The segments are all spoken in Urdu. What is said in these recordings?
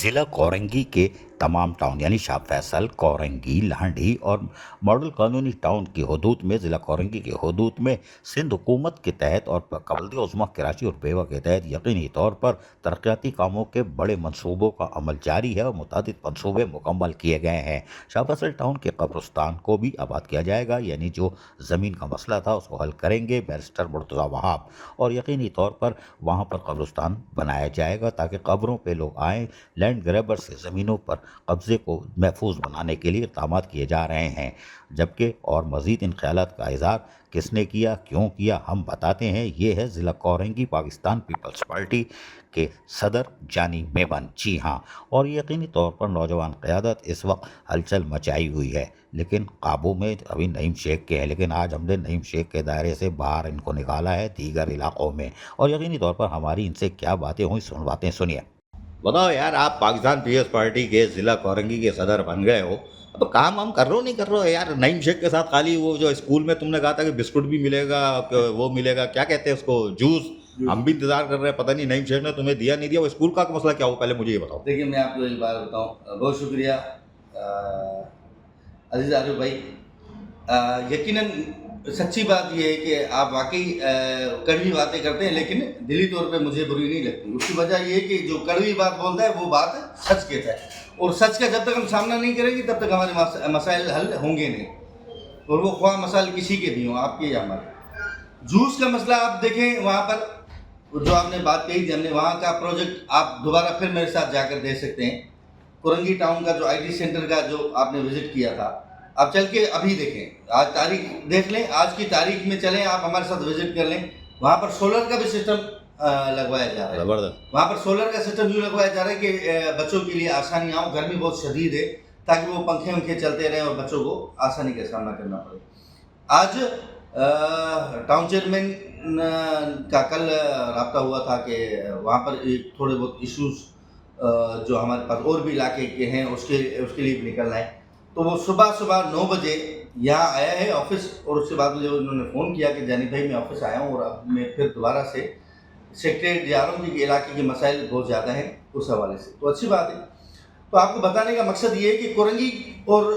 ضلع کورنگی کے تمام ٹاؤن یعنی شاہ فیصل، کورنگی، لانڈھی اور ماڈل کالونی ٹاؤن کی حدود میں ضلع کورنگی کی حدود میں سندھ حکومت کے تحت اور پابندی عظمیٰ کراچی اور بیوہ کے تحت یقینی طور پر ترقیاتی کاموں کے بڑے منصوبوں کا عمل جاری ہے اور متعدد منصوبے مکمل کیے گئے ہیں۔ شاہ فیصل ٹاؤن کے قبرستان کو بھی آباد کیا جائے گا، یعنی جو زمین کا مسئلہ تھا اس کو حل کریں گے بیرسٹر مرتضیٰ وہاب، اور یقینی طور پر وہاں پر قبرستان بنایا جائے گا تاکہ قبروں پہ لوگ آئیں۔ لینڈ گریبر سے زمینوں پر قبضے کو محفوظ بنانے کے لیے اقدامات کیے جا رہے ہیں، جبکہ اور مزید ان خیالات کا اظہار کس نے کیا، کیوں کیا، ہم بتاتے ہیں۔ یہ ہے ضلع کورنگی پاکستان پیپلز پارٹی کے صدر جانی میمن۔ جی ہاں، اور یقینی طور پر نوجوان قیادت اس وقت ہلچل مچائی ہوئی ہے، لیکن قابو میں ابھی نعیم شیخ کے ہے، لیکن آج ہم نے نعیم شیخ کے دائرے سے باہر ان کو نکالا ہے دیگر علاقوں میں، اور یقینی طور پر ہماری ان سے کیا باتیں ہوئی باتیں سنیے۔ بتاؤ یار، آپ پاکستان پیپلز پارٹی کے ضلع کورنگی کے صدر بن گئے ہو، اب کام ہم کر رہے ہو نہیں کر رہے ہو یار؟ نعیم شیخ کے ساتھ خالی وہ جو اسکول میں تم نے کہا تھا کہ بسکٹ بھی ملے گا، وہ ملے گا، کیا کہتے ہیں اس کو، جوس، ہم بھی انتظار کر رہے ہیں، پتہ نہیں نعیم شیخ نے تمہیں دیا نہیں دیا، وہ اسکول کا مسئلہ کیا ہو، پہلے مجھے یہ بتاؤ۔ دیکھیے میں آپ کو ایک بات بتاؤں، بہت شکریہ عزیز عارف بھائی۔ یقیناً سچی بات یہ ہے کہ آپ واقعی کڑوی باتیں کرتے ہیں، لیکن دلی طور پہ مجھے بری نہیں لگتی۔ اس کی وجہ یہ ہے کہ جو کڑوی بات بولتا ہے وہ بات سچ کہتا ہے، اور سچ کا جب تک ہم سامنا نہیں کریں گے تب تک ہمارے مسائل حل ہوں گے نہیں، اور وہ خواہ مسائل کسی کے بھی ہوں، آپ کے یا ہمارے۔ جوس کا مسئلہ آپ دیکھیں، وہاں پر جو آپ نے بات کہی تھی، ہم نے وہاں کا پروجیکٹ آپ دوبارہ پھر میرے ساتھ جا کر دیکھ سکتے ہیں۔ کورنگی ٹاؤن کا جو آئی ٹی سینٹر کا جو آپ نے وزٹ کیا تھا، آپ چل کے ابھی دیکھیں، آج تاریخ دیکھ لیں، آج کی تاریخ میں چلیں، آپ ہمارے ساتھ وزٹ کر لیں، وہاں پر سولر کا بھی سسٹم لگوایا جا رہا ہے۔ زبردست۔ وہاں پر سولر کا سسٹم یوں لگوایا جا رہا ہے کہ بچوں کے لیے آسانیاں ہوں، گرمی بہت شدید ہے، تاکہ وہ پنکھے چلتے رہیں اور بچوں کو آسانی کا سامنا کرنا پڑے۔ آج ٹاؤن چیئرمین کا کل رابطہ ہوا تھا کہ وہاں پر ایک تھوڑے بہت ایشوز جو ہمارے پاس اور بھی علاقے کے ہیں اس کے لیے بھی نکلنا ہے، تو وہ صبح 9 بجے یہاں آیا ہے آفس، اور اس کے بعد مجھے انہوں نے فون کیا کہ جانی بھائی میں آفس آیا ہوں، اور اب میں پھر دوبارہ سے سیکریٹریٹ جا رہا ہوں کیونکہ علاقے کے مسائل بہت زیادہ ہیں اس حوالے سے، تو اچھی بات ہے۔ تو آپ کو بتانے کا مقصد یہ ہے کہ کورنگی اور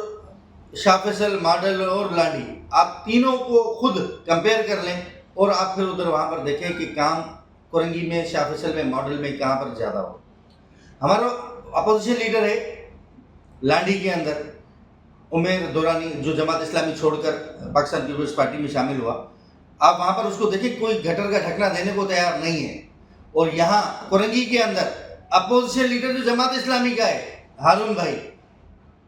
شاہ فیصل، ماڈل اور لانڈھی، آپ تینوں کو خود کمپیئر کر لیں، اور آپ پھر ادھر وہاں پر دیکھیں کہ کام کورنگی میں، شاہ فیصل میں، ماڈل میں کہاں پر زیادہ ہو۔ ہمارا اپوزیشن لیڈر ہے لانڈھی کے اندر عمیر دورانی، جو جماعت اسلامی چھوڑ کر پاکستان پیپلز پارٹی میں شامل ہوا، آپ وہاں پر اس کو دیکھیں، کوئی گٹر کا ڈھکنا دینے کو تیار نہیں ہے۔ اور یہاں کورنگی کے اندر اپوزیشن لیڈر جو جماعت اسلامی کا ہے، ہارون بھائی،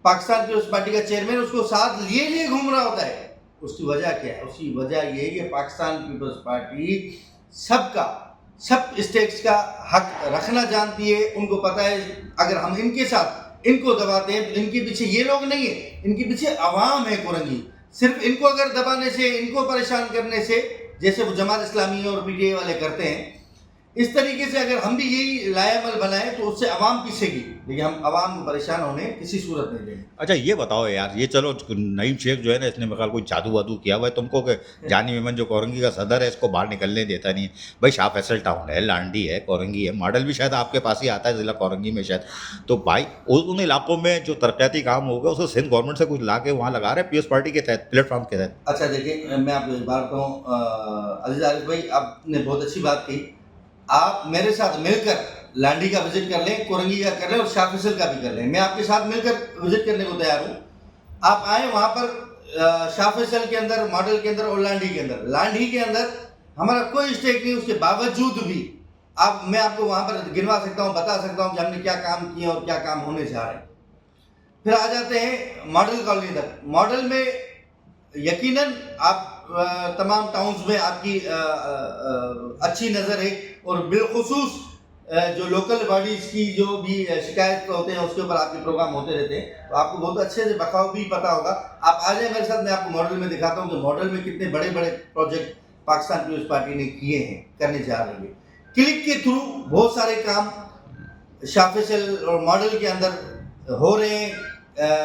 پاکستان پیپلز پارٹی کا چیئرمین، اس کو ساتھ لیے گھوم رہا ہوتا ہے۔ اس کی وجہ کیا ہے؟ اس کی وجہ یہ ہے کہ پاکستان پیپلز پارٹی سب اسٹیٹس کا حق رکھنا جانتی ہے۔ ان کو پتہ ہے اگر ہم ان کے ساتھ ان کو دباتے ہیں تو ان کے پیچھے یہ لوگ نہیں ہیں، ان کے پیچھے عوام ہے کورنگی۔ صرف ان کو اگر دبانے سے، ان کو پریشان کرنے سے، جیسے وہ جماعت اسلامی اور پی ٹی آئی والے کرتے ہیں، اس طریقے سے اگر ہم بھی یہی لائے عمل بنائیں تو اس سے عوام پیچھے گی، لیکن ہم عوام کو پریشان ہونے کسی صورت نہیں دیں گے۔ اچھا یہ بتاؤ یار، یہ چلو نعیم شیخ جو ہے نا، اس نے میرے خیال کوئی جادو وادو کیا ہوا ہے تم کو کہ جانی میمن جو کورنگی کا صدر ہے اس کو باہر نکلنے دیتا نہیں ہے؟ بھائی شاہ فیصل ٹاؤن ہے، لانڈھی ہے، کورنگی ہے، ماڈل بھی شاید آپ کے پاس ہی آتا ہے ضلع کورنگی میں شاید، تو بھائی ان علاقوں میں جو ترقیاتی کام ہوگا اسے سندھ گورنمنٹ سے کچھ لا کے وہاں لگا رہے ہیں پیپلز پارٹی کے تحت، پلیٹ فارم کے تحت۔ اچھا دیکھیں، میں آپ کو ایک بات کہوں عزیز عارف بھائی، آپ نے بہت اچھی بات کہی، آپ میرے ساتھ مل کر لانڈھی کا وزٹ کر لیں، کورنگی کا کر لیں، اور شاہ فیصل کا بھی کر لیں، میں آپ کے ساتھ مل کر وزٹ کرنے کو تیار ہوں۔ آپ آئیں وہاں پر شاہ فیصل کے اندر، ماڈل کے اندر اور لانڈھی کے اندر۔ لانڈھی کے اندر ہمارا کوئی اسٹیک نہیں، اس کے باوجود بھی میں آپ کو وہاں پر گنوا سکتا ہوں، بتا سکتا ہوں کہ ہم نے کیا کام کیے اور کیا کام ہونے جا رہے ہیں۔ پھر آ جاتے ہیں ماڈل کالونی تک۔ ماڈل میں یقیناً آپ تمام ٹاؤنز میں آپ کی اچھی نظر ہے، اور بالخصوص جو لوکل باڈیز کی جو بھی شکایت ہوتے ہیں اس کے اوپر آپ کے پروگرام ہوتے رہتے ہیں، تو آپ کو بہت اچھے سے بخوبی پتہ ہوگا۔ آپ آ جائیں میرے ساتھ، میں آپ کو ماڈل میں دکھاتا ہوں کہ ماڈل میں کتنے بڑے بڑے پروجیکٹ پاکستان پیپلز پارٹی نے کیے ہیں، کرنے جا رہی ہے۔ کلک کے تھرو بہت سارے کام شاہ فیصل اور ماڈل کے اندر ہو رہے ہیں،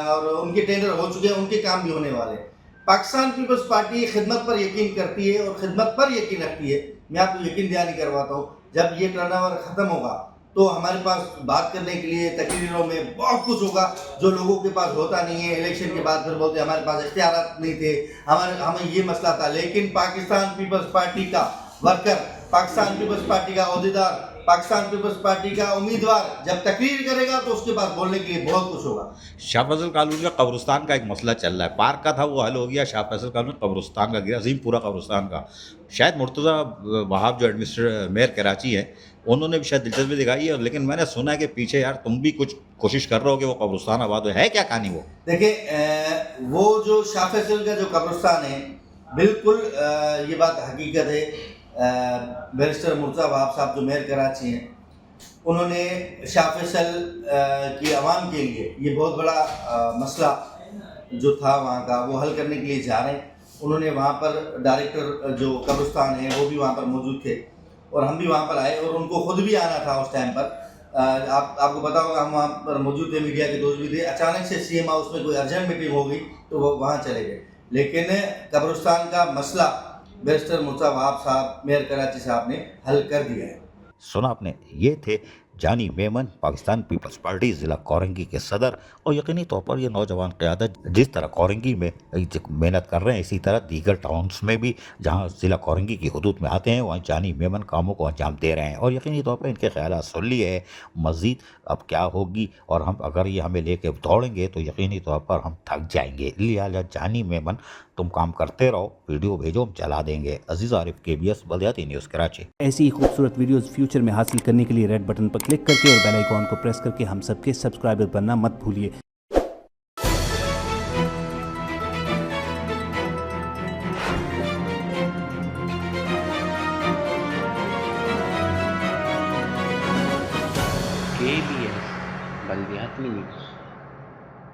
اور ان کے ٹینڈر ہو چکے ہیں، ان کے کام بھی ہونے والے ہیں۔ پاکستان پیپلز پارٹی خدمت پر یقین کرتی ہے اور خدمت پر یقین رکھتی ہے۔ میں آپ کو یقین دہانی کرواتا ہوں، جب یہ ٹرن اوور ختم ہوگا تو ہمارے پاس بات کرنے کے لیے تقریروں میں بہت کچھ ہوگا جو لوگوں کے پاس ہوتا نہیں ہے. الیکشن کے بعد پھر بولتے ہمارے پاس اختیارات نہیں تھے, ہمیں یہ مسئلہ تھا. لیکن پاکستان پیپلز پارٹی کا ورکر, پاکستان پیپلز پارٹی کا عہدیدار, پاکستان پیپلز پارٹی کا امیدوار جب تقریر کرے گا تو اس کے پاس بولنے کے لیے بہت کچھ ہوگا. شاہ فیصل کالونی کا قبرستان کا ایک مسئلہ چل رہا ہے. پارک کا تھا وہ حل ہو گیا, شاہ فیصل کالونی قبرستان کا گرا, عظیم پورا قبرستان کا. شاید مرتضیٰ وہاب جو میئر کراچی ہیں انہوں نے بھی شاید دلچسپی دکھائی ہے, لیکن میں نے سنا ہے کہ پیچھے یار تم بھی کچھ کوشش کر رہے ہو کہ وہ قبرستان آباد ہو. ہے کیا کہانی وہ؟ دیکھیں وہ جو شاہ فیصل کا جو قبرستان ہے بالکل یہ بات حقیقت ہے. بیرسٹر مرتضیٰ وہاب صاحب جو میئر کراچی ہیں انہوں نے شاہ فیصل کی عوام کے لیے یہ بہت بڑا مسئلہ جو تھا وہاں کا وہ حل کرنے کے لیے جا رہے ہیں. انہوں نے وہاں پر ڈائریکٹر جو قبرستان ہے وہ بھی وہاں پر موجود تھے اور ہم بھی وہاں پر آئے اور ان کو خود بھی آنا تھا اس ٹائم پر. آپ کو پتا ہوگا ہم وہاں پر موجود تھے, میڈیا کے دوست بھی تھے. اچانک سے سی ایم ہاؤس میں کوئی ارجنٹ میٹنگ ہو گئی تو وہ وہاں چلے گئے. لیکن قبرستان کا مسئلہ بیرسٹر مرتضیٰ وہاب صاحب میئر کراچی صاحب نے حل کر دیا ہے. سنا آپ نے, یہ تھے جانی میمن, پاکستان پیپلز پارٹی ضلع کورنگی کے صدر. اور یقینی طور پر یہ نوجوان قیادت جس طرح کورنگی میں محنت کر رہے ہیں اسی طرح دیگر ٹاؤنز میں بھی جہاں ضلع کورنگی کی حدود میں آتے ہیں وہاں جانی میمن کاموں کو انجام دے رہے ہیں. اور یقینی طور پر ان کے خیالات سن لیے ہیں. مزید اب کیا ہوگی اور ہم اگر یہ ہمیں لے کے دوڑیں گے تو یقینی طور پر ہم تھک جائیں گے. لہٰذا جانی میمن تم کام کرتے رہو, ویڈیو بھیجو, ہم چلا دیں گے. عزیز عارف, KBS بلدیاتی نیوز کراچی. ایسی ہی خوبصورت ویڈیوز فیوچر میں حاصل کرنے کے لیے ریڈ بٹن پر کلک کر کے اور بیل آئیکن کو پریس کر کے ہم سب کے سبسکرائبر بننا مت بھولیے. KBS بلدیاتی نیوز.